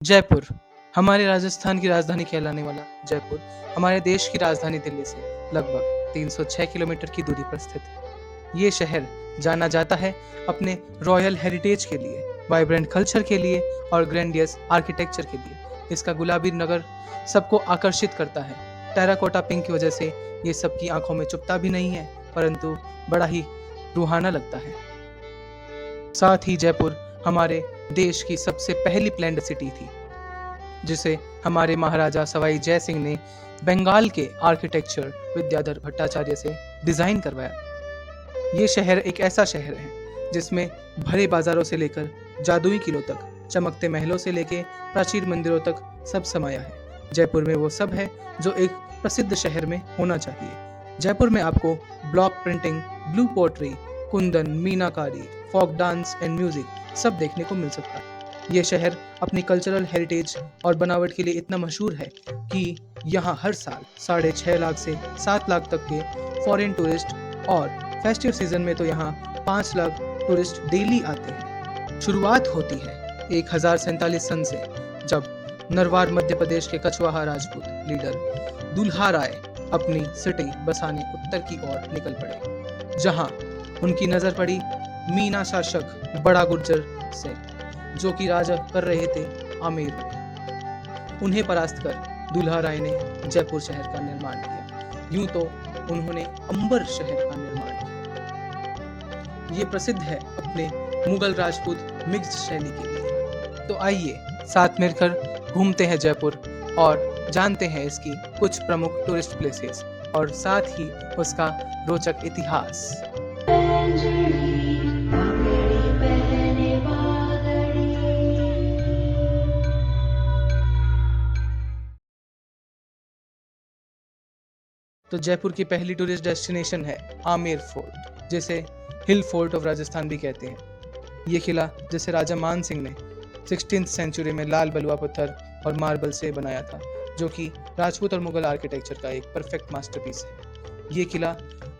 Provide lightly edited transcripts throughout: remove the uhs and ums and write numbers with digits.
जयपुर हमारे राजस्थान की राजधानी कहलाने वाला जयपुर हमारे देश की राजधानी दिल्ली से लगभग 306 किलोमीटर की दूरी पर स्थित है। ये शहर जाना जाता है अपने रॉयल हेरिटेज के लिए, वाइब्रेंट कल्चर के लिए और ग्रैंडियस आर्किटेक्चर के लिए। इसका गुलाबी नगर सबको आकर्षित करता है। टेराकोटा पिंक की वजह से ये सबकी आंखों में चुभता भी नहीं है, परंतु बड़ा ही रूहाना लगता है। साथ ही जयपुर हमारे देश की सबसे पहली प्लैन्ड सिटी थी, जिसे हमारे महाराजा सवाई जय सिंह ने बंगाल के आर्किटेक्चर विद्याधर भट्टाचार्य से डिजाइन करवाया। ये शहर एक ऐसा शहर है जिसमें भरे बाजारों से लेकर जादुई किलों तक, चमकते महलों से लेकर प्राचीन मंदिरों तक सब समाया है। जयपुर में वो सब है जो एक प्रसिद्ध शहर में होना चाहिए। जयपुर में आपको block printing, blue pottery, kundan, meenakari, folk dance and music सब देखने को मिल सकता है। ये शहर अपनी कल्चरल हेरिटेज और बनावट के लिए इतना मशहूर है कि यहाँ हर साल 6.5 लाख से 7 लाख तक के फॉरेन टूरिस्ट, और फेस्टिव सीजन में तो यहाँ 5 लाख टूरिस्ट डेली आते हैं। शुरुआत होती है 1047 सन से, जब नरवार मध्य प्रदेश के कछवाहा राजपूत लीडर दुल्हा राय अपनी सिटी बसाने उत्तर की ओर निकल पड़े, जहाँ उनकी नजर पड़ी मीना शासक बड़ा गुर्जर से, जो कि राजा कर रहे थे आमेर में। उन्हें परास्त कर दुल्हा राय ने जयपुर शहर का निर्माण किया। यूं तो उन्होंने अंबर शहर का निर्माण किया। ये प्रसिद्ध है अपने मुगल राजपूत मिक्स्ड शैली के लिए। तो आइए साथ मिलकर घूमते हैं जयपुर और जानते हैं इसकी कुछ प्रमुख टूरिस्ट प्लेसेस और साथ ही उसका रोचक इतिहास। तो जयपुर की पहली टूरिस्ट डेस्टिनेशन है आमेर फोर्ट, जिसे हिल फोर्ट ऑफ राजस्थान भी कहते हैं। ये किला जिसे राजा मान सिंह ने 16th सेंचुरी में लाल बलुआ पत्थर और मार्बल से बनाया था, जो कि राजपूत और मुगल आर्किटेक्चर का एक परफेक्ट मास्टरपीस है। ये किला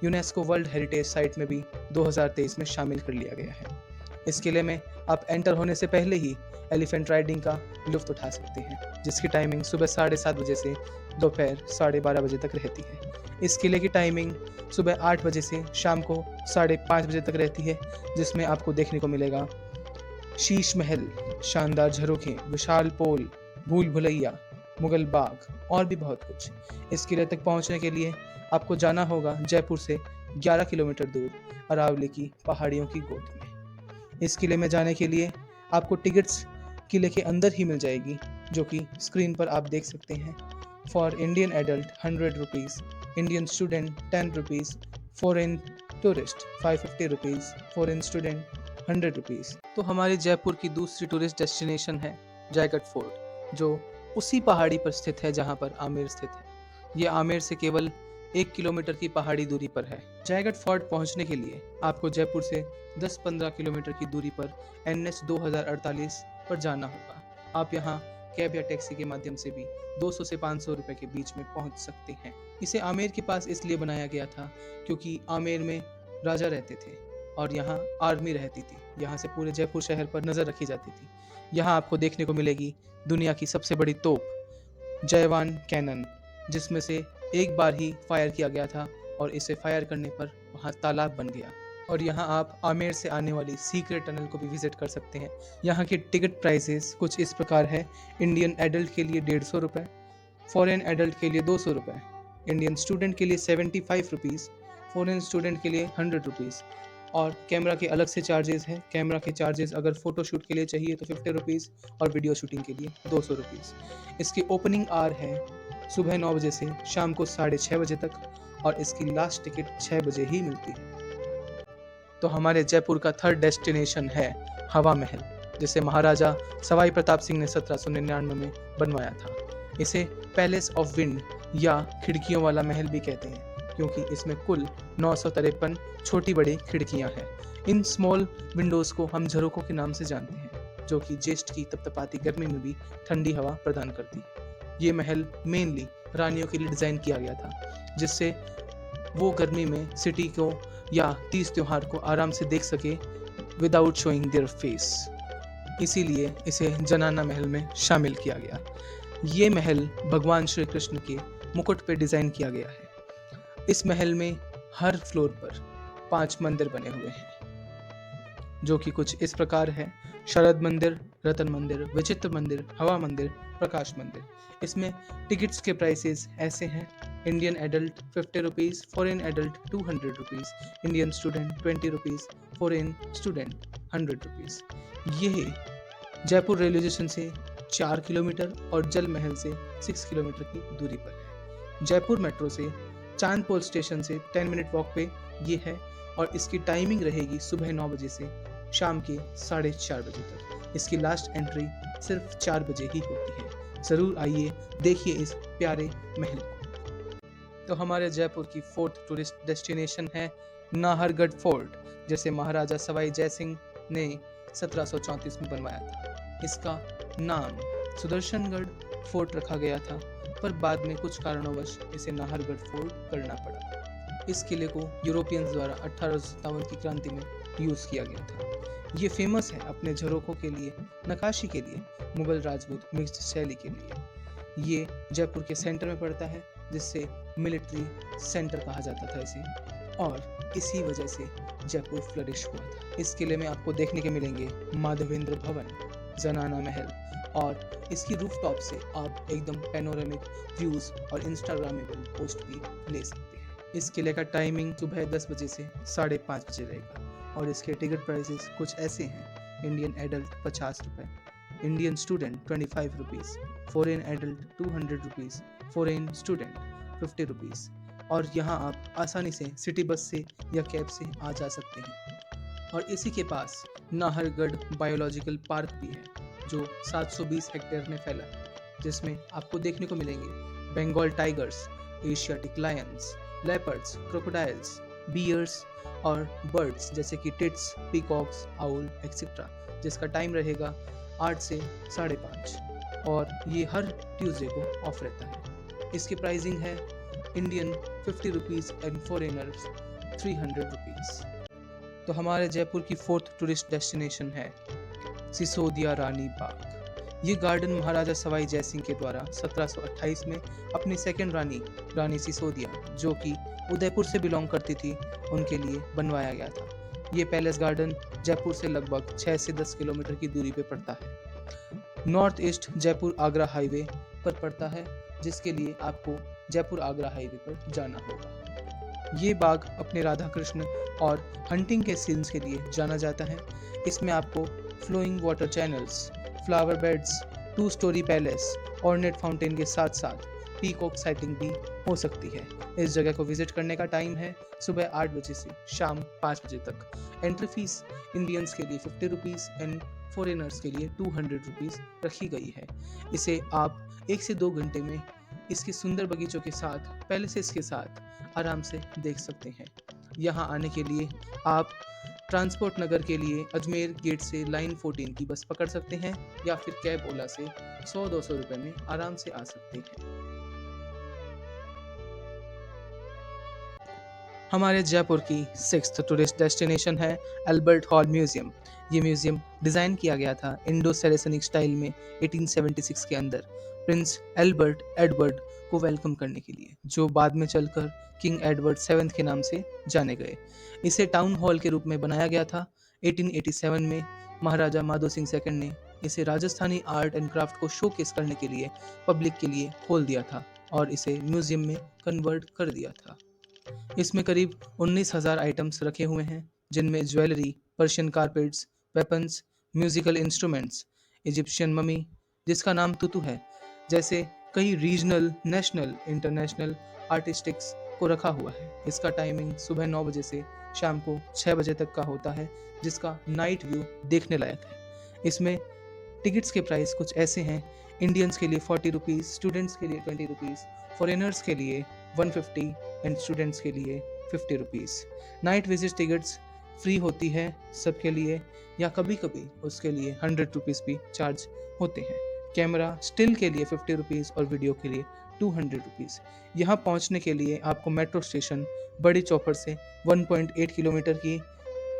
यूनेस्को वर्ल्ड हेरिटेज साइट में भी 2023 में शामिल कर लिया गया है। इस किले में आप एंटर होने से पहले ही एलिफेंट राइडिंग का लुत्फ उठा सकते हैं, जिसकी टाइमिंग सुबह 7:30 बजे से दोपहर 12:30 बजे तक रहती है। इस किले की टाइमिंग सुबह 8 बजे से शाम को 5:30 बजे तक रहती है, जिसमें आपको देखने को मिलेगा शीश महल, शानदार झरोखे, विशाल पोल, भूल भुलैया, मुगल बाग और भी बहुत कुछ। इस किले तक पहुंचने के लिए आपको जाना होगा जयपुर से 11 किलोमीटर दूर अरावली की पहाड़ियों की गोद में। इस किले में जाने के लिए आपको टिकट्स किले के अंदर ही मिल जाएगी, जो कि स्क्रीन पर आप देख सकते हैं। For Indian adult 100 rupees, Indian student 10 rupees, foreign tourist 550 rupees, foreign student 100 rupees. तो हमारी जयपुर की दूसरी टूरिस्ट डेस्टिनेशन है जयगढ़ फोर्ट, जो उसी पहाड़ी पर स्थित है जहां पर आमेर स्थित है। ये आमेर से केवल 1 किलोमीटर की पहाड़ी दूरी पर है। जयगढ़ फोर्ट पहुंचने के लिए आपको जयपुर से 10-15 किलोमीटर की दूरी पर NH 2048 पर जाना होगा। आप यहाँ कैब या टैक्सी के माध्यम से भी 200 से 500 रुपए के बीच में पहुंच सकते हैं। इसे आमेर के पास इसलिए बनाया गया था क्योंकि आमेर में राजा रहते थे और यहाँ आर्मी रहती थी। यहाँ से पूरे जयपुर शहर पर नज़र रखी जाती थी। यहाँ आपको देखने को मिलेगी दुनिया की सबसे बड़ी तोप जयवान कैनन, जिसमें से एक बार ही फायर किया गया था और इसे फायर करने पर वहाँ तालाब बन गया। और यहाँ आप आमेर से आने वाली सीक्रेट टनल को भी विजिट कर सकते हैं। यहाँ के टिकट प्राइसेस कुछ इस प्रकार है। इंडियन एडल्ट के लिए 150 रुपये, फॉरेन एडल्ट के लिए 200 रुपये, इंडियन स्टूडेंट के लिए 75 रुपीज़, फॉरेन स्टूडेंट के लिए 100 रुपीज़। और कैमरा के अलग से चार्जेस हैं। कैमरा के चार्जेस अगर फ़ोटो शूट के लिए चाहिए तो 50 रुपीज़ और वीडियो शूटिंग के लिए 200 रुपीज़। इसकी ओपनिंग आवर है सुबह 9 बजे से शाम को 6:30 बजे तक, और इसकी लास्ट टिकट 6 बजे ही मिलती है। तो हमारे जयपुर का थर्ड डेस्टिनेशन है हवा महल, जिसे महाराजा सवाई प्रताप सिंह ने 1799 में बनवाया था। इसे पैलेस ऑफ विंड या खिड़कियों वाला महल भी कहते हैं, क्योंकि इसमें कुल 953 छोटी बड़ी खिड़कियां हैं। इन स्मॉल विंडोज को हम झरोकों के नाम से जानते हैं, जो कि ज्येष्ठ की तपतपाती गर्मी में भी ठंडी हवा प्रदान करती है। ये महल मेनली रानियों के लिए डिजाइन किया गया था, जिससे वो गर्मी में सिटी को या तीज त्योहार को आराम से देख सके विदाउट शोइंग देयर फेस। इसीलिए इसे जनाना महल में शामिल किया गया। ये महल भगवान श्री कृष्ण के मुकुट पे डिजाइन किया गया है। इस महल में हर फ्लोर पर 5 मंदिर बने हुए हैं, जो कि कुछ इस प्रकार है: शरद मंदिर, रतन मंदिर, विचित्र मंदिर, हवा मंदिर, प्रकाश मंदिर। इसमें टिकट्स के प्राइसेस ऐसे हैं: Indian adult 50 rupees, foreign adult 200 rupees, Indian student 20 rupees, foreign student 100 rupees. ये जयपुर रेलवे स्टेशन से 4 किलोमीटर और जल महल से 6 किलोमीटर की दूरी पर है। जयपुर मेट्रो से चांदपोल स्टेशन से 10 मिनट वॉक पे ये है, और इसकी टाइमिंग रहेगी सुबह 9 बजे से शाम के 4:30 बजे तक। इसकी लास्ट एंट्री सिर्फ 4 बजे ही होती है। ज़रूर आइए, देखिए इस प्यारे महल को। तो हमारे जयपुर की 4th टूरिस्ट डेस्टिनेशन है नाहरगढ़ फोर्ट, जिसे महाराजा सवाई जयसिंह ने 1734 में बनवाया था। इसका नाम सुदर्शनगढ़ फोर्ट रखा गया था, पर बाद में कुछ कारणोंवश इसे नाहरगढ़ फोर्ट करना पड़ा। इस किले को यूरोपियंस द्वारा 1857 की क्रांति में यूज़ किया गया था। ये फेमस है अपने झरोखों के लिए, नक्काशी के लिए, मुगल राजपूत मिक्स्ड शैली के लिए। ये जयपुर के सेंटर में पड़ता है, जिससे मिलिट्री सेंटर कहा जाता था इसे, और इसी वजह से जयपुर फ्लरिश हुआ था। इस किले में आपको देखने के मिलेंगे माधवेंद्र भवन, जनाना महल, और इसकी रूफटॉप से आप एकदम पैनोरामिक व्यूज और इंस्टाग्रामेबल पोस्ट भी ले सकते हैं। इस किले का टाइमिंग सुबह 10 बजे से 5:30 बजे रहेगा, और इसके टिकट प्राइसेस कुछ ऐसे हैं: इंडियन एडल्ट 50 रुपये, Indian student 25 rupees, foreign adult 200 rupees, foreign student 50 rupees. और यहाँ आप आसानी से सिटी बस से या कैब से आ जा सकते हैं। और इसी के पास नाहरगढ़ बायोलॉजिकल पार्क भी है, जो 720 हेक्टेयर में फैला है, जिसमें आपको देखने को मिलेंगे Bengal tigers, Asiatic lions, leopards, crocodiles, bears और बर्ड्स जैसे कि टिट्स, पीकॉक्स, आउल एक्सेट्रा, जिसका टाइम रहेगा 8 से 5:30, और ये हर ट्यूसडे को ऑफ रहता है। इसकी प्राइसिंग है Indian 50 rupees and foreigners 300 rupees. तो हमारे जयपुर की 4th टूरिस्ट डेस्टिनेशन है सिसोदिया रानी बाग। ये गार्डन महाराजा सवाई जयसिंह के द्वारा 1728 में अपनी सेकंड रानी सिसोदिया, जो कि उदयपुर से बिलोंग करती थी, उनके लिए बनवाया गया था। ये पैलेस गार्डन जयपुर से लगभग 6 से 10 किलोमीटर की दूरी पर पड़ता है। North east Jaipur Agra highway पर पड़ता है, जिसके लिए आपको जयपुर आगरा हाईवे पर जाना होगा। ये बाग अपने राधा कृष्ण और हंटिंग के सीन्स के लिए जाना जाता है। इसमें आपको flowing water channels, flower beds, 2 storey palace, ornate fountain के साथ साथ पीकॉक साइटिंग भी हो सकती है। इस जगह को विजिट करने का टाइम है सुबह 8 बजे से शाम 5 बजे तक। एंट्री फीस इंडियंस के लिए 50 रुपीज़ एंड फॉरेनर्स के लिए 200 रुपीज़ रखी गई है। इसे आप 1 से 2 घंटे में इसके सुंदर बगीचों के साथ, पैलेसेस के साथ आराम से देख सकते हैं। यहाँ आने के लिए आप ट्रांसपोर्ट नगर के लिए अजमेर गेट से लाइन 14 की बस पकड़ सकते हैं, या फिर कैब ओला से 100-200 रुपये में आराम से आ सकते हैं। हमारे जयपुर की 6th टूरिस्ट डेस्टिनेशन है अल्बर्ट हॉल म्यूजियम। ये म्यूजियम डिज़ाइन किया गया था इंडो सैरेसनिक स्टाइल में 1876 के अंदर प्रिंस एल्बर्ट एडवर्ड को वेलकम करने के लिए, जो बाद में चलकर किंग एडवर्ड 7 के नाम से जाने गए। इसे टाउन हॉल के रूप में बनाया गया था। 1887 में महाराजा माधो सिंह सेकंड ने इसे राजस्थानी आर्ट एंड क्राफ्ट को शोकेस करने के लिए पब्लिक के लिए खोल दिया था, और इसे म्यूजियम में कन्वर्ट कर दिया था। इसमें करीब 19,000 आइटम्स रखे हुए हैं, जिनमें jewellery, Persian carpets, weapons, musical instruments, Egyptian mummy जिसका नाम तुतु है, जैसे कई रीजनल, नेशनल, इंटरनेशनल आर्टिस्टिक्स को रखा हुआ है। इसका टाइमिंग सुबह 9 बजे से शाम को 6 बजे तक का होता है, जिसका नाइट व्यू देखने लायक है। इसमें टिकट्स के प्राइस कुछ ऐसे हैं: इंडियंस के लिए 40 रुपीज़, स्टूडेंट्स के लिए 20 रुपीज़, फॉरेनर्स के लिए 150 एंड स्टूडेंट्स के लिए 50 rupees. Night visit tickets free होती है सबके लिए, या कभी कभी उसके लिए 100 रुपीज़ भी चार्ज होते हैं। कैमरा स्टिल के लिए 50 रुपीज़ और वीडियो के लिए 200 रुपीज़। यहाँ पहुँचने के लिए आपको मेट्रो स्टेशन बड़ी चौपड़ से 1.8 किलोमीटर की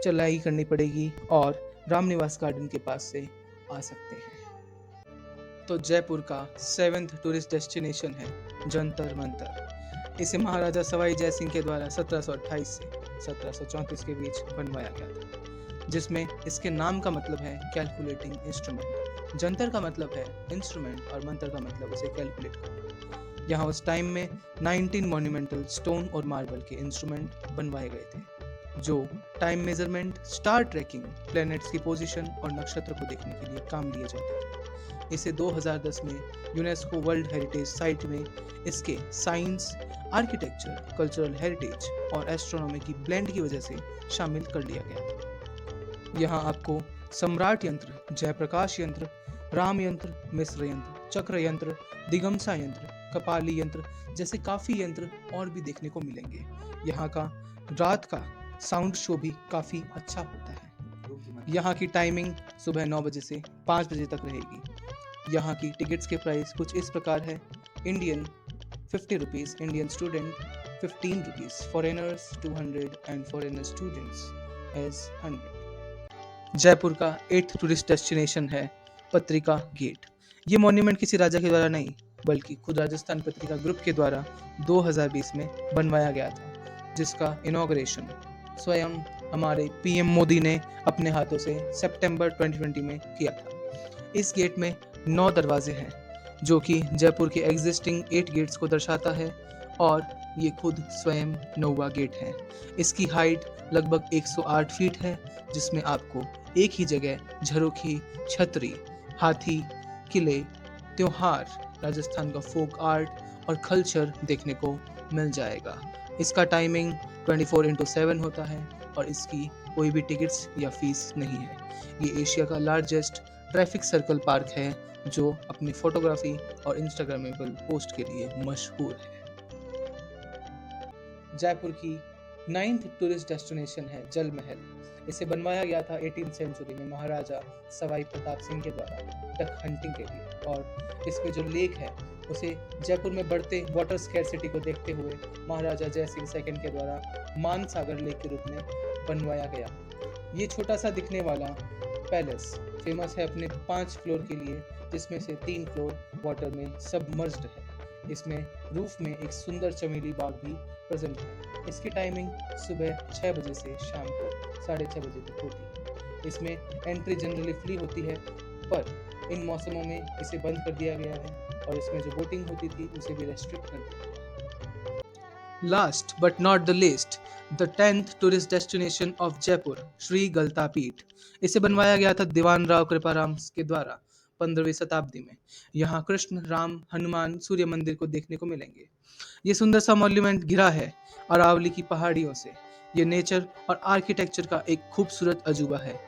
चलाई करनी पड़ेगी और रामनिवास गार्डन के पास से आ सकते हैं। तो जयपुर का 7th टूरिस्ट डेस्टिनेशन है जंतर मंतर। इसे महाराजा सवाई जय सिंह के द्वारा 1728 से 1734 के बीच बनवाया गया था, जिसमें इसके नाम का मतलब है कैलकुलेटिंग इंस्ट्रूमेंट। जंतर का मतलब है इंस्ट्रूमेंट और मंतर का मतलब उसे कैलकुलेट करना। यहाँ उस टाइम में 19 मॉन्यूमेंटल स्टोन और मार्बल के इंस्ट्रूमेंट बनवाए गए थे, जो time measurement, star tracking, planets की पोजीशन और नक्षत्र को देखने के लिए काम लिए जाते थे। इसे 2010 में यूनेस्को वर्ल्ड हेरिटेज साइट में इसके साइंस, आर्किटेक्चर, कल्चरल हेरिटेज और एस्ट्रोनॉमी की ब्लेंड की वजह से शामिल कर लिया गया था। यहाँ आपको सम्राट यंत्र, जयप्रकाश यंत्र, राम यंत्र, मिस्र यंत्र, चक्र यंत्र, दिगंसा यंत्र, कपाली यंत्र जैसे काफ़ी यंत्र और भी देखने को मिलेंगे। यहाँ का रात का साउंड शो भी काफ़ी अच्छा होता है। यहाँ की टाइमिंग सुबह 9 बजे से 5 बजे तक रहेगी। यहाँ की टिकट्स के प्राइस कुछ इस प्रकार है: Indian 50 rupees, Indian student 15 rupees, foreigners 200 and foreigner students as 100। Jaipur का 8th टूरिस्ट डेस्टिनेशन है पत्रिका गेट। ये मॉन्यूमेंट किसी राजा के द्वारा नहीं, बल्कि खुद राजस्थान पत्रिका ग्रुप के द्वारा 2020 में बनवाया गया था, जिसका इनॉग्रेशन स्वयं हमारे पीएम मोदी ने अपने हाथों से सितंबर 2020 में किया था। इस गेट में 9 दरवाजे हैं, जो कि जयपुर के एग्जिस्टिंग 8 गेट्स को दर्शाता है, और ये खुद स्वयं 9वां गेट है। इसकी हाइट लगभग 108 फीट है, जिसमें आपको एक ही जगह झरोखी, छतरी, हाथी, किले, त्योहार, राजस्थान का फोक आर्ट और कल्चर देखने को मिल जाएगा। इसका टाइमिंग 24/7 होता है और इसकी कोई भी टिकट्स या फीस नहीं है। ये एशिया का लार्जेस्ट ट्रैफिक सर्कल पार्क है, जो अपनी फोटोग्राफी और इंस्टाग्रामेबल पोस्ट के लिए मशहूर है। जयपुर की 9th टूरिस्ट डेस्टिनेशन है जल महल। इसे बनवाया गया था 18th सेंचुरी में महाराजा सवाई प्रताप सिंह के द्वारा डक हंटिंग के लिए, और इसमें जो लेक है उसे जयपुर में बढ़ते वाटर स्कैरसिटी को देखते हुए महाराजा जय सिंह सेकंड के द्वारा मानसागर लेक के रूप में बनवाया गया। ये छोटा सा दिखने वाला पैलेस फेमस है अपने 5 फ्लोर के लिए, जिसमें से 3 फ्लोर वाटर में सबमर्ज्ड है। इसमें रूफ में एक सुंदर चमेली बाग भी प्रेजेंट है। इसकी टाइमिंग सुबह 6 बजे से शाम को 6:30 बजे तक होती है। इसमें एंट्री जनरली फ्री होती है, पर इन मौसमों में इसे बंद कर दिया गया है और इसमें जो बोटिंग होती थी उसे भी रेस्ट्रिक्ट कर दिया गया है। Last but not the least, the 10th tourist destination of Jaipur, Shri Galta Peeth. इसे बनवाया गया था दीवान राव कृपाराम के द्वारा 15वीं शताब्दी में। यहाँ कृष्ण, राम, हनुमान, सूर्य मंदिर को देखने को मिलेंगे। ये सुंदर सा मॉन्यूमेंट घिरा है अरावली की पहाड़ियों से। ये नेचर और आर्किटेक्चर का एक खूबसूरत अजूबा है।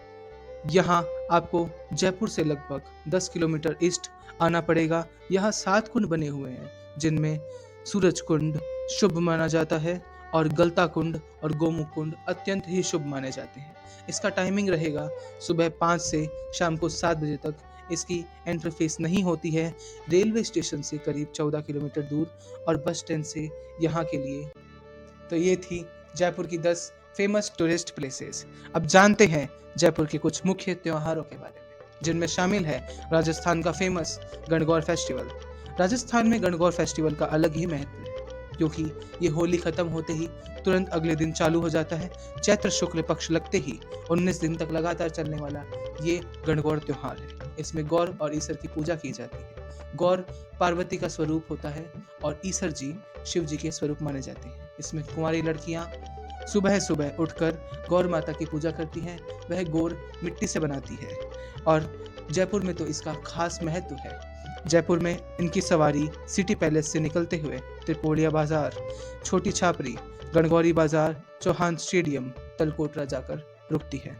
यहाँ आपको जयपुर से लगभग 10 किलोमीटर ईस्ट आना पड़ेगा। यहाँ 7 कुंड बने हुए हैं, जिनमें सूरज कुंड शुभ माना जाता है और गलता कुंड और गोमुख कुंड अत्यंत ही शुभ माने जाते हैं। इसका टाइमिंग रहेगा सुबह 5 से शाम को 7 बजे तक। इसकी एंट्री फीस नहीं होती है। रेलवे स्टेशन से करीब 14 किलोमीटर दूर और बस स्टैंड से यहाँ के लिए। तो ये थी जयपुर की 10 फेमस टूरिस्ट प्लेसेस। अब जानते हैं जयपुर के कुछ मुख्य त्योहारों के बारे में, जिनमें शामिल है राजस्थान का फेमस गणगौर फेस्टिवल। राजस्थान में गणगौर फेस्टिवल का अलग ही महत्व है, क्योंकि ये होली खत्म होते ही तुरंत अगले दिन चालू हो जाता है। चैत्र शुक्ल पक्ष लगते ही 19 दिन तक लगातार चलने वाला ये गणगौर त्योहार है। इसमें गौर और ईसर की पूजा की जाती है। गौर पार्वती का स्वरूप होता है और ईसर जी शिव जी के स्वरूप माने जाते हैं। इसमें कुंवारी लड़कियां सुबह सुबह उठकर गौर माता की पूजा करती हैं। वह गौर मिट्टी से बनाती है और जयपुर में तो इसका खास महत्व है। जयपुर में इनकी सवारी सिटी पैलेस से निकलते हुए त्रिपोलिया बाजार, छोटी छापरी, गणगौरी बाजार, चौहान स्टेडियम, तलकोटरा जाकर रुकती है।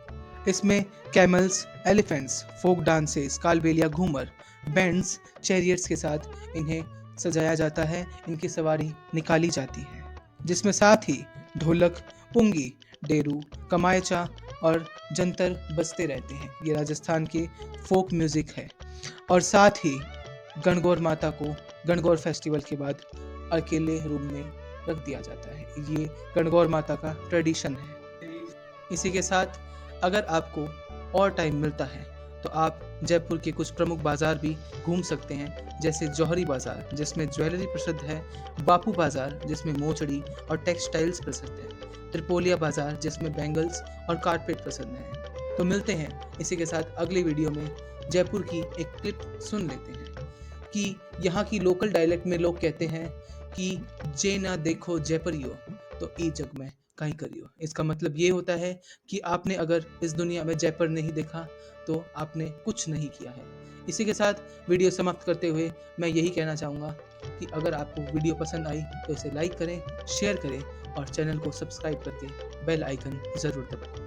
इसमें camels, elephants, folk dances, Kalbelia Ghoomar, bands, chariots के साथ इन्हें सजाया जाता है, इनकी सवारी निकाली जाती है, जिसमें साथ ही ढोलक, पुंगी, डेरू, कमायचा और जंतर बजते रहते हैं। ये राजस्थान के फोक म्यूजिक है। और साथ ही गणगौर माता को गणगौर फेस्टिवल के बाद अकेले रूम में रख दिया जाता है। ये गणगौर माता का ट्रेडिशन है। इसी के साथ अगर आपको और टाइम मिलता है तो आप जयपुर के कुछ प्रमुख बाजार भी घूम सकते हैं, जैसे जौहरी बाजार जिसमें ज्वेलरी प्रसिद्ध है, बापू बाजार जिसमें मोचड़ी और टेक्सटाइल्स प्रसिद्ध है, त्रिपोलिया बाजार जिसमें बैंगल्स और कारपेट प्रसिद्ध हैं। तो मिलते हैं इसी के साथ अगली वीडियो में। जयपुर की एक क्लिप सुन लेते हैं कि यहाँ की लोकल डायलेक्ट में लोग कहते हैं कि जे ना देखो जयपुरियो तो ई जग में कहीं करियो। इसका मतलब ये होता है कि आपने अगर इस दुनिया में जयपुर नहीं देखा तो आपने कुछ नहीं किया है। इसी के साथ वीडियो समाप्त करते हुए मैं यही कहना चाहूँगा कि अगर आपको वीडियो पसंद आई तो इसे लाइक करें, शेयर करें और चैनल को सब्सक्राइब करके बेल आइकन ज़रूर दबाएं।